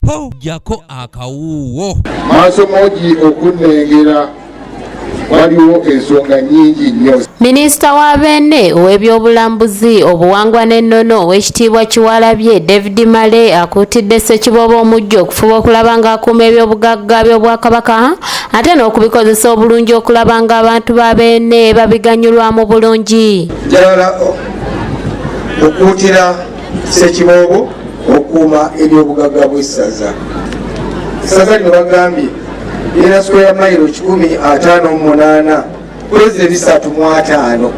po jako akawuwo maaso moji okunnengera waliwo ensonga nyingi nnyo. Minisita wa Beene ow'ebyobulambuzi obuwangwa n'ennono ow'ekitiibwa Kiwalabye David Male akuutidde Ssekiboobo omujja okufuba okulaba ng'akuuma ebyobugagga by'Obwakabaka ate n'okubikozesa obulungi okulaba ng'abantu ba Beene babiganyulwamu bulungi. Njagala okuutira Ssekiboobo okuuma ebyobugagga bw'essaza. Essaza lino bagambye lirina square mile 158 pulezidenti 35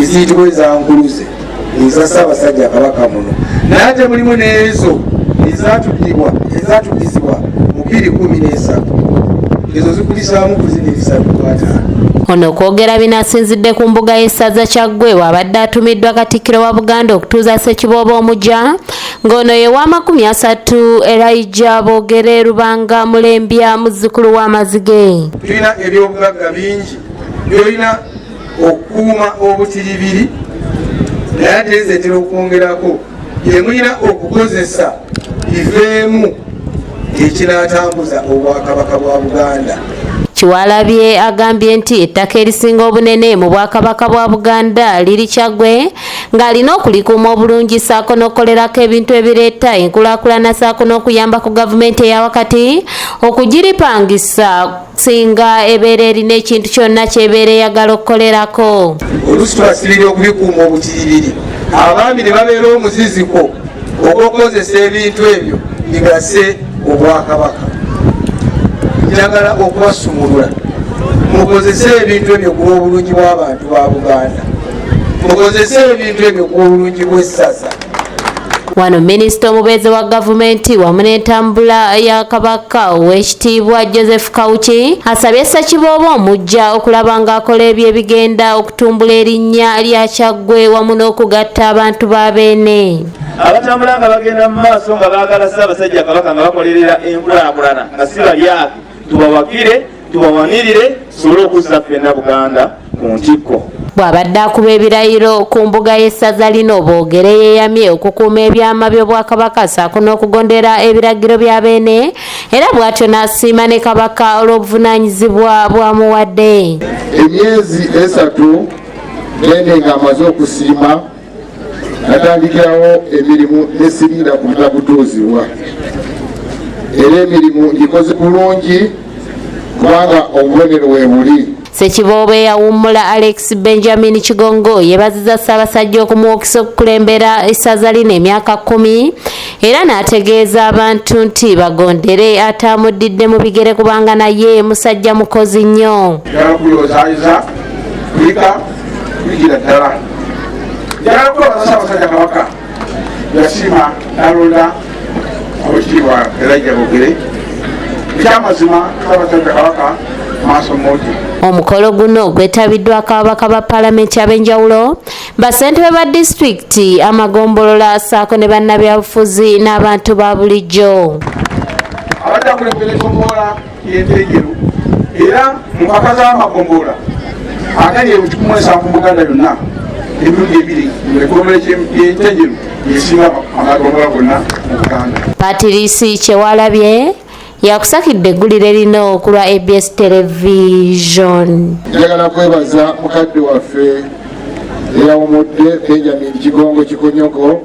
eziyitibwa ezankuluze eza Ssaabasajja Kabaka muno naye ate mulimu n'ezo ezatuddizibwa mu 2013 ezo zikulisaamu pulezidenti 35. Ono kwogera binasinzidde ku mbuga y'essaza Kyaggwe wabadde atumiddwa Katikkiro wa Buganda okutuuza Ssekiboobo omujja ng'ono ye wa 30 Elijah Boogere Rubanga Mulembya muzzukulu w'Amazige. Tulina ebyobugagga bingi byolina okukuuma obutiribiri naye ate nzetera okwongerako byemulina okukozesa biveemu ekinatambuza Obwakabaka bwa Buganda. Kiwalabye agambye nti ettaka erisinga obunene mu Bwakabaka bwa Buganda liri Kyaggwe ng'alina okulikuuma obulungi saako n'okukolerako ebintu ebireeta enkulaakulana saako n'okuyamba ku gavumenti eya wakati okugiripangisa singa ebeera erina ekintu kyonna ky'ebeera eyagala okukolerako. Oluusi twasirira okubikuuma obutiribiri abaami ne babeera omuziziko ogw'okukozesa ebintu ebyo bigase Obwakabaka. Njagala okubasumulula mukozese ebintu ebyo ku obulungi bw'abantu ba Buganda, mukozese ebintu ebyo ku obulungi bw'essaza. Wano minisita omubeezi wa gavumenti wamu n'entambula ya Kabaka ow'ekitiibwa Joseph Kawuki asabye Ssekiboobo omujja okulaba ng'akola ebyo ebigenda okutumbula erinnya lya Kyaggwe wamu n'okugatta abantu ba Beene. Abatambula nga bagenda mu maaso nga baagala Ssaabasajja Kabaka nga bakolerera enkulaakulana nga si balyake tubawagire tubawanirire tusobole okuzza ffenna Buganda ku ntikko. Bw'abadde akuba ebirayiro ku mbuga y'essaza lino Boogere yeeyamye okukuuma ebyama by'Obwakabaka saako n'okugondera ebiragiro bya Beene era bw'atyo n'asiima ne Kabaka olw'obuvunaanyizibwa bw'amuwadde. Emyezi 3 Beene ng'amaze okusiima natandikirawo emirimu nesirira ku butabutuuzibwa era emirimu ngikoze bulungi kubanga obubonero weebuli. Ssekiboobo eyawummula Alex Benjamin Kigongo yeebazizza Ssaabasajja okumuwokisa okukulembera essaza lino emyaka 10 era n'ategeeza abantu nti bagondere ataamuddidde mu bigere kubanga naye musajja mukozi nnyo. Njagala kuyozaayoza kulika kuligira ddala. Njagala kubaza Ssaabasajja Kabaka yasiima n'alonda Oweekitiibwa Elijah Boogere. Ekyamazima Ssaabasajja Kabaka maaso moji. Omukolo guno gwetabiddwako ababaka ba Paalamenti ab'enjawulo bassentebe ba disitulikiti amagombolola saako ne bannabyabufuzi n'abantu ba bulijjo. Abadde akulembera enkomboola y'entenjeru era mu mpaka z'amagombolola agali 17 mu Buganda yonna emirundi 2 enkomboola y'entenjeru yesinga amagombolola gonna mu Buganda. Patrice Kyewalabye yakusakidde eggulire lino ku lwa ABS Television. Njagala kwebaza mukadde waffe eyawumudde Benjamin Kigongo Kikonyoko